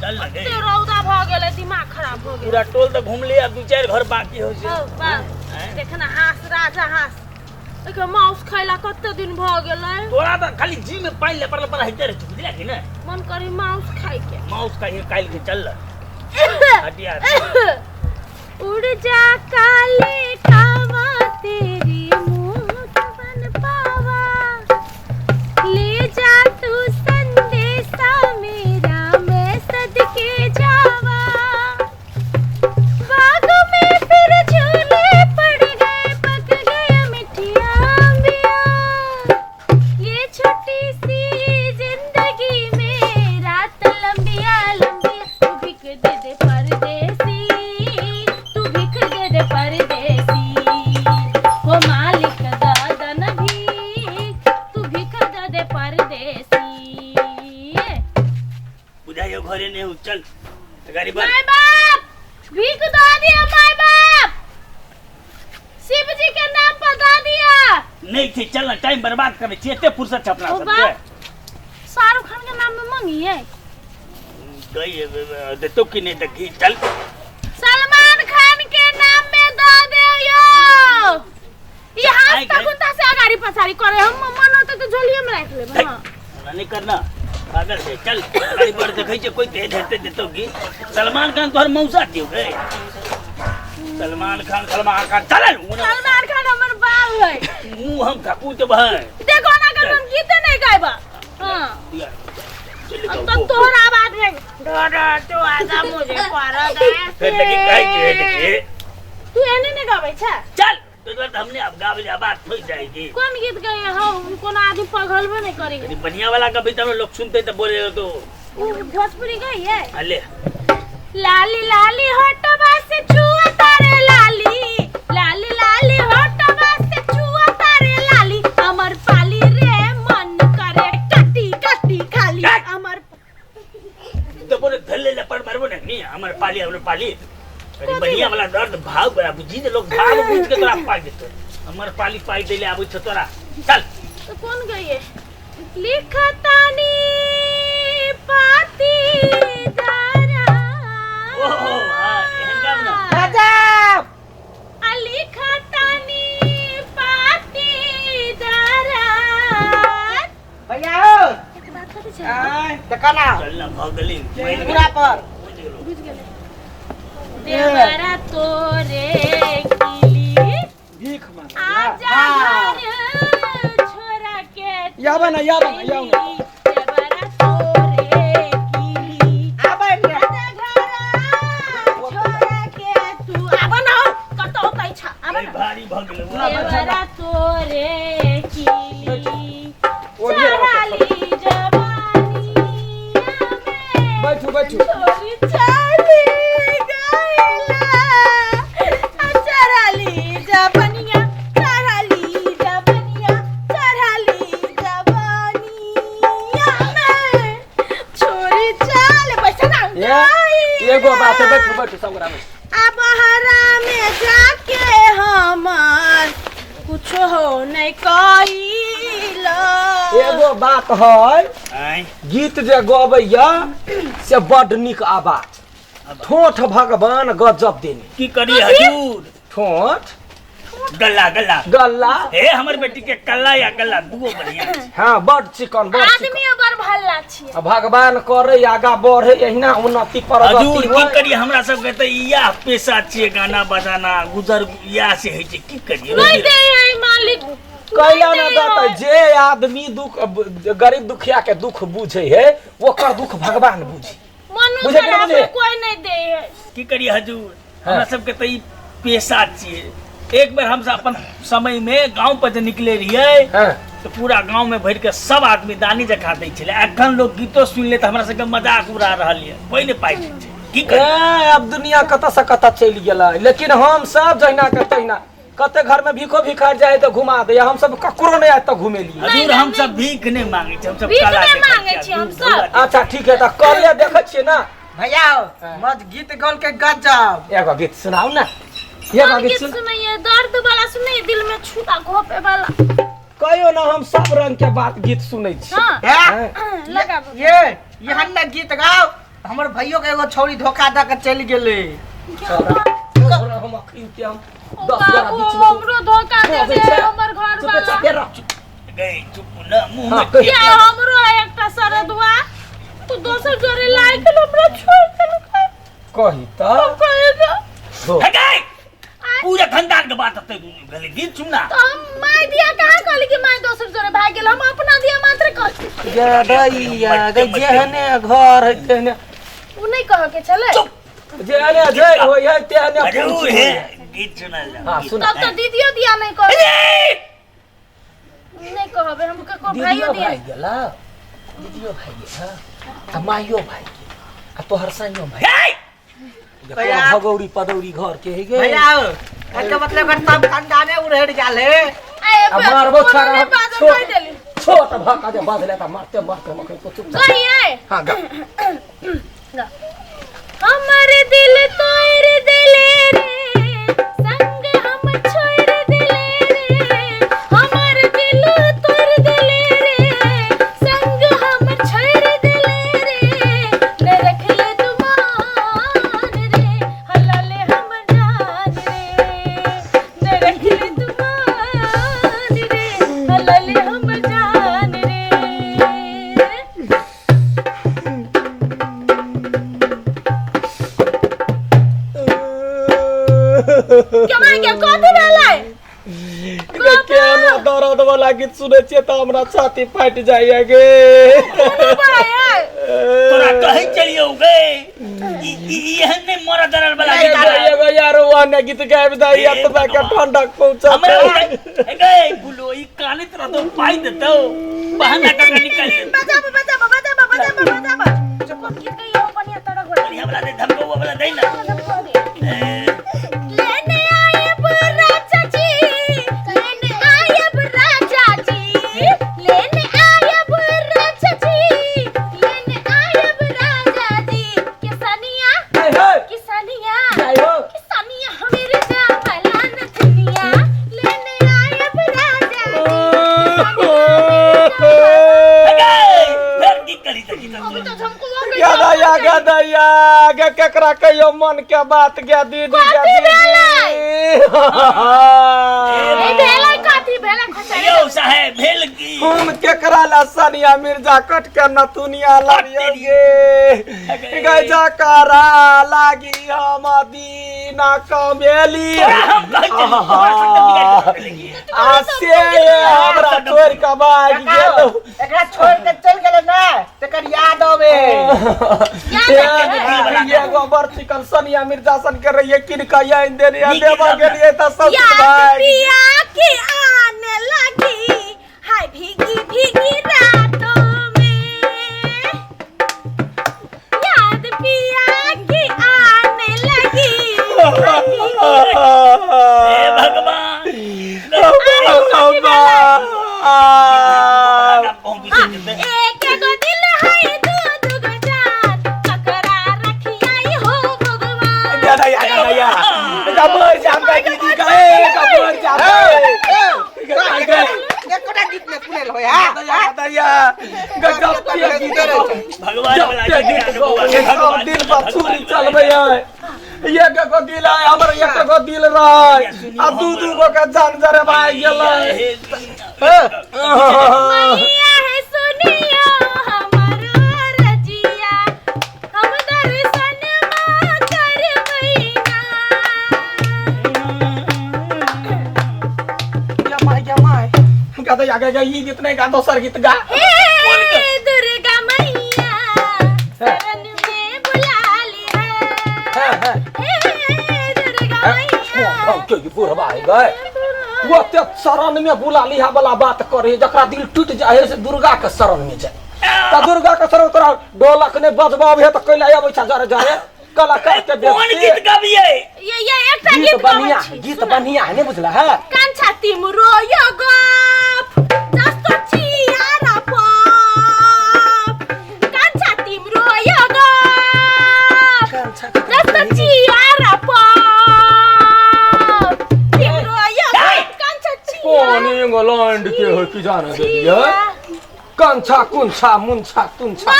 चल ना गई ते रौदा भ गेले दिमाग खराब हो गेल पूरा टोल तो घूम लिया 2-4 घर बाकी हो हो बस देख ना हास राजा हास एक मांस खाइला कते दिन भ गेलै तोरा त खाली जी में पानी ले पर हटे रे बुझला कि ना मन करी मांस खाइ के मांस का ये काल के चल हटिया उड़ जा काले कावा तेरी मूठ बन पावा ले जा तू संदेशा मेरा मैं सदके जावा बाग में फिर झूले पड़ गए पक गया मिठिया अंबिया ये छोटी सी जिंदगी में रात लंबिया लंबिया तू बिक दे दे परदेसी तू बिक दे दे परदेसी वो मालिक दादन भी तू बिक दे दे परदेसी बुझाइयो घरे नहीं चल गाड़ी पर माय बाप भीख दे दिया माय बाप शिव जी के नाम पर दे दिया नहीं थी चलना टाइम बर्बाद करे चेते फुर्सत छपना ओ सब बाप शाहरुख खान के नाम में मांगी है गई दे तो कि नहीं देखी चल सलमान खान के नाम में दे दियो ये हाथ तक से आगाड़ी पछाड़ी करे हम मन होते तो झोलिए में रख ले हां नहीं करना पागल है चल गाड़ी पर देखै छे कोई तेज हेते देतो की सलमान खान तोहर मौसा दियो गए सलमान खान चल सलमान खान हमर बाप है मुंह हम ठाकुर के भाई देखो ना कर हम गीत नहीं गायबा हां तो तोहर आवाज में डर तो आजा मुझे पर दे फिर लगी कहे के तू एने नहीं गावे छ चल तो हमने अब गावले बात हो जाएगी कौन गीत गए हो उनको ना आदमी पगलबे नहीं करेंगे बढ़िया वाला कभी तो लोग सुनते तो बोले तो भोजपुरी गई है अले लाली लाली होठवा से छुआ तारे लाली लाली लाली होठवा से छुआ तारे लाली अमर पाली रे मन करे कटी कटी खाली अमर तो बोले धल्ले लपड़ मारबो नहीं अमर पाली अरे बढ़िया वाला दर्द भाव बड़ा बुझी दे लोग भाव बुझ के तोरा पाई देतो अमर पाली पाई देले आबै छ तोरा चल तो कौन गई है लिखतानी पाती दारा ओहो हां एहन काम ना राजा लिखतानी पाती दारा भैया हो एक बात कहते छ देखा ना चल ना भगली पूरा पर बुझ गेले देवरा तोरे किली भीख मांग आजा घर छोरा के यावा ना देवरा तोरे किली आबे ना आजा घर छोरा के तू आबा ना कतो कहि छ आबा ना भारी भगले देवरा तोरे किली चाली जवानी में बैठो छोरी चाली एगो बात बैठो संग्रा में अब हरा में जाके हमार कुछ हो नहीं कइला एगो बात है आई गीत जे गबैया से बड निक आवाज ठोठ भगवान गजब देने की करी हजूर ठोठ गल्ला हे हमर बेटी के कल्ला या गल्ला दुगो बढ़िया हाँ बड चिकन बड आदमी बर भल्ला छी भगवान करे आगा बढ़े एहिना उन्नति प्रगति हजूर की करी हमरा सब के त इया पेशा छिए गाना बजाना गुजर या से है की करी नहीं दे है मालिक कैला ना दाता जे आदमी दुख गरीब दुखिया के दुख बुझे है ओकर दुख भगवान बुझी मनुष्य के कोई नहीं दे है की करी हजूर हमरा सब के त ई पेशा छिए एक बार हम अपन समय में गांव पर जे निकले रहिए तो पूरा गांव में भर के सब आदमी दानी जखा दै छले अखन लोग गीतो सुन ले त हमरा सब के मजाक उड़ा रहल है कोई नहीं पाई छै की करे अब दुनिया कत से कत चली गेला लेकिन हम सब जहिना के तहिना कते घर में भीखो भिखार जाए तो घुमा दे हम सब ककरो नहीं आज तक घूमे लिए हजूर हम सब भीख नहीं मांगे छी हम सब भीख कला नहीं मांगे छी हम सब अच्छा ठीक है त करिए देखे छिए ना भैया मत गीत गौल के गजब एगो गीत सुनाओ ना एगो गीत सुन सुनाइए दर्द वाला सुनाइए दिल में छूटा घोपे वाला कहियो ना हम सब रंग के बात गीत सुनै छी हां लगाबो ये हन्ना गीत गाओ हमर भैयो के एगो छौरी धोखा द के चल गेले। हम अखरी के हम 10 जरा बीच में हमरो धोखा दे दे हमर घर वाला। गई चुप ना मुंह में क्या हमरो एकटा सरदवा तू दोसर जोरे लाई के हमरा छोड़ देलु कही त कहेगा है गई पूरा खानदान के बात तै गली दी सुनना। तो हम माय दिया कहां कहली कि माय दोसर जोरे भाग गेल हम अपना दिया मात्र कहली। या दैया जेहने घर है तेहने उ नहीं कह के चले जेहने जे होय है तेहने जरूर है गीत सुना जा। हां सुन तब तो दीदियो दिया नहीं कह नहीं कहबे हमके को भाइयो दिया भाई गेला दीदियो भाई गेला आ माइयो भाई आ तोहर साइयो भाई भैया भगौरी पदौरी घर के है गे भैया एके मतलब कर सब खानदाने उड़ेड़ जाले। मारबो छाड़ा छोट भाका जे बांध लेता मारते मारते मकई को चुप गई हां गा हमर दिल तोड़ दिले रे संग हम छोड़ दिले रे हमर दिल तोड़ दिले रे संग हम छोड़ दिले रे ले रख ले तुमान रे हलाले हम जान रे ले रख ले तुमान रे हलाले हम जान रे। क्या कथी भेलै केना दर्द वाला गीत सुने छिए त हमरा छाती फाटि जाइए गे तोरा कहीं चलियो गए यहन ने मोरा दरल वाला एगो यार वाने गीत गाबि दैया त का ठंडक पहुंचा हमरा गए बुलो ई काने तरह तो पाई देतो बहाना का निकल बजा चुप गीत गई हो बनिया तोड़ा घोड़ा बढ़िया वाला दे धमको वाला दे ना। लेने आए राजा जी लेने आए राजा जी लेने आए राजा जी लेने आए राजा जी किसनिया किसनिया किसनिया मेरे जा भला नचनिया लेने आए राजा फिर की करी तकी जी तो हमको गदया गे केकरा कहियो मन के बात गे दीदी गे दीदी ए भेलै काठी भेलै खचै यो साहेब भेल की हम केकरा ला सनिया मिर्जा कट के नथुनिया लड़ियो गे गजा करा लागी हम दीना कमेली आसे हमरा छोड़ के भाग गेल एकरा छोड़ के चल गेले ना तकर याद आवे ये गोबर चिकन सनिया मिर्जा सन कर रही है किन का ये देने देवा के लिए त सब भाई पिया की आने लगी हाय भीगी भीगी रातों में याद पिया की आने लगी हे भगवान एक गो दिल है दो गो जान ककरा रखी आई हो भगवान या कबर जाम का दीदी का कबर जाम एकोटा गीत में कुनेल होया दया गजब के गीत भगवान वाला सब दिल पर छुरी चलबे ये गो दिल है हमर एक गो दिल रह आ दू गो का जान जरे भाई गेलै मैया है सुनियो हमारो रजिया हम दर्शन मां करबैना या माय गदया गे ई गीत नहीं गा दोसर गीत गा हे दुर्गा मैया शरण में बुला ली है हे दुर्गा मैया के बुढ़ भाई गए वो ते शरण में बुला लिहा वाला बात करे जकरा दिल टूट जाए से दुर्गा के शरण में जाए त दुर्गा के शरण तोरा ढोलक ने बजबावे त कैला आबै छ जरे जरे कलाकार के कौन गीत गाबिए ये एकटा गीत बढ़िया है ने बुझला है कांछा तिमरो यो गप जस्तो चियारा पप कांछा तिमरो यो गप जस्तो चियारा पप तिमरो यो कांछा चियारा कौन इंग्लैंड के हो की जाने दे कंछा कुंछा मुंछा तुंछा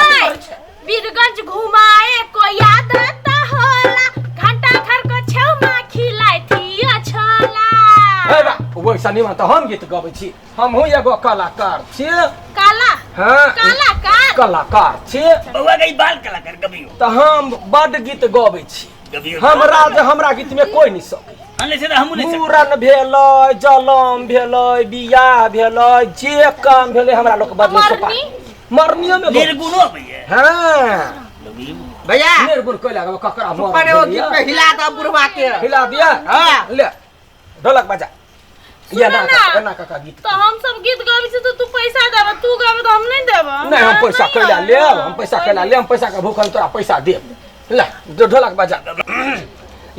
बीरगंज घुमाए पैसा निमन तो हम गीत गबै छी हमहू एगो कलाकार छी काला हाँ कलाकार कलाकार छी बउआ गई बाल कलाकार गबियो तो हम बड़ गीत गबै छी गबियो हमरा गीत में कोई नहीं सके हने से हमहु नहीं सक मूड़न भेलै जलम भेलै बियाह भेलै जे काम भेलै हमरा लोग बदले से मरनी मरनियो में निर्गुणो भैया हां गबियो भैया निर्गुण कोई लगा ककरा मर पड़े वो गीत में हिला दो बुढ़वा के हिला दिया हाँ। ले ढोलक बजा ये सुनो ना। ना काका गीत तो हम सब गीत गाबै छी तो तू पैसा देबा तू गाबै तो हम नहीं देबा नहीं हम पैसा कैला ले हम पैसा कैला ले हम पैसा का भूखल तोरा पैसा देब ले ढोलक बजा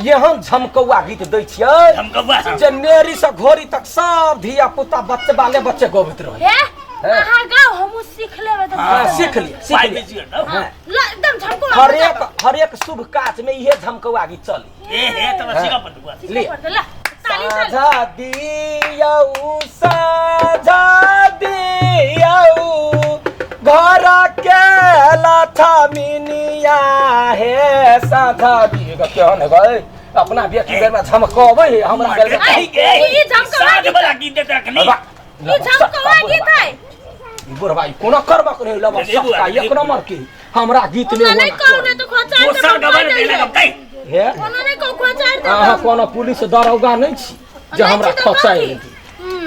ये हम झमकौआ गीत दै छियै झमकौआ जे नेरी से घोरी तक सब धिया पुता बच्चे बाले बच्चे गबैत रहे हे आहा गाओ हम सीख लेबे तो हां सीख लिया हाँ। ला एकदम झमको हर एक शुभ काज में इहे झमकौआ गीत चली ए तो बसिका पटुआ ले ला ताली साझा दियौ साझा दियौ घर के लछमिनिया हे साझा दियौ केहन गए अपना बेटी बेर में झमकबै हमरा बेर में आई गई ई झमकौआ साज वाला गीत देत रखनी ई झमकौआ गीत है बुढ़वा कोना करबा करे लब सबका एक नंबर के हमरा गीत में नहीं कहू रे तो खोचा वो सर गबन देले गई हे कोनो नहीं कहू खोचा दे अहाँ कोनो पुलिस दरोगा नहीं छी जे हमरा खचाई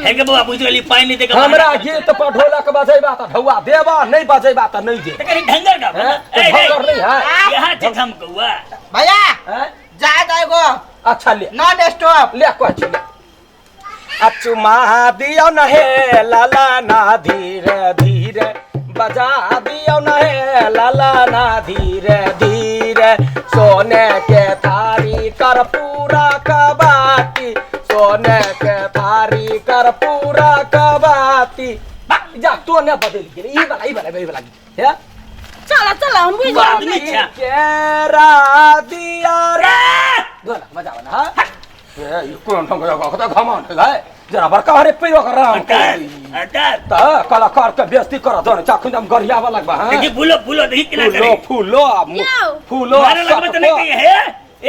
है के बउआ बुझ गेली पानी नहीं देके हमरा गीत पर ढोलक बजेबा त ढौआ देबा नहीं बजेबा त नहीं दे तो कहीं ढंगर का हैं? तो भंगर नहीं है यहाँ से झमकौआ भैया हैं? जा जाएगो अच्छा ले नॉन स्टॉप ले कोची ले अचुमा दियो न हे लाला ना धीरे धीरे बजा दियो न हे लाला ना धीरे धीरे सोने के थारी कर पूरा कबाती सोने के थारी कर पूरा कबाती जा तो ने बदल गेल ई वाला है चला चला हम बुझ आदमी छा केरा दिया रे दोला मजा बना ए ई कोन ढंग का घमन है जरा बड़का हरे पैरो कर रहा अटर त कलाकार के बेइज्जती कर दो चाखुन हम गरिया वाला बा हां देखी फूलो फूलो देखी किना करे फूलो मारे लगबे त नहीं है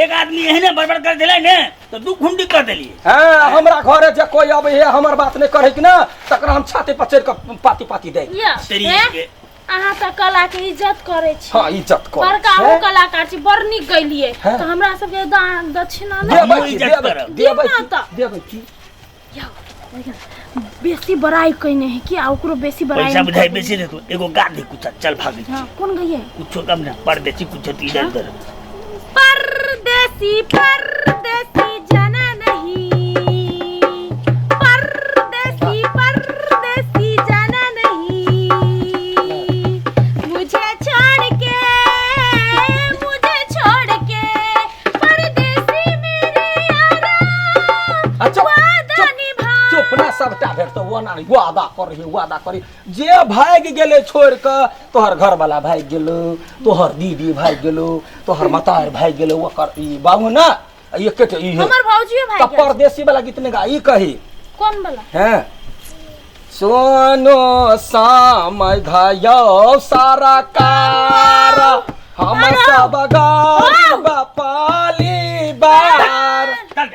एक आदमी एहने बड़बड़ कर देले ने तो दू खुंडी कर देली हां हमरा घरे जे कोई आबे है हमर बात नहीं करे कि ना तकरा हम छाती पर चढ़ के पाती पाती दे तेरी के अहाँ त कला के इज्जत करे छी हां इज्जत कर बड़का हम कलाकार छी बड़ नीक गइलिए तो हमरा सब के दान दक्षिणा नहीं देबै की बेसी बड़ाई कइने है कि ओकरो बेसी बड़ाई पैसा बुझाई बेसी रे तू एगो गा दे कुछ चल भाग हां कौन गइए कुछ कम ना परदेसी कुछ इधर उधर परदेसी परदेसी जाना नहीं परदेसी परदेसी जाना नहीं मुझे छोड़ के परदेसी मेरे यारा वादा निभा चुपना सबटा भेट तो वादा करी जे भाग गेले छोड़ के तोहर घर वाला भाग गेलो तोहर दीदी भाग गेलो तोहर मतार भाग गेलो ओकर ई बाबू ना ये केटे ई हमर भौजी भाई त परदेसी वाला गीत ने गा ई कही कौन वाला हैं सोनो समय भयो सारा कार हम सब गाँव पाली बार चल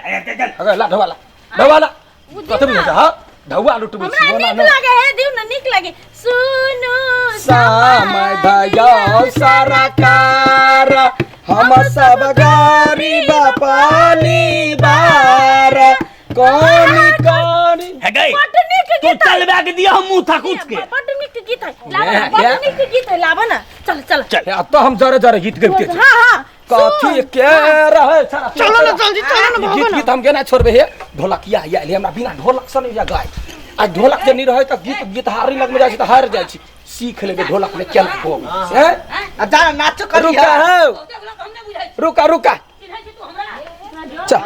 अगर ला ढवाला कते भी जा ढवा लुटबे हमरा नीक लागे है दिउ न नीक लागे सुनो समय भयो सारा कार हम सब गरीब पाली बार कौन है गई पटनी के तू गीत चल बैग दिया हम मुंह था कुछ के पटनी के गीत है लावा पटनी के गीत है लावा ना चल चल चल तो हम जरे गीत गाते थे हां हां कथी के रहे सारा चलो ना जल्दी चलो ना गीत हम केना छोड़बे हे ढोलकिया या ले हमरा बिना ढोलक से नहीं जा गाय आ ढोलक जे नहीं रहे त गीत हारी लग में जाय त हार जाय छी सीख लेबे ढोलक में केना हो हैं जा नाच कर रुका चल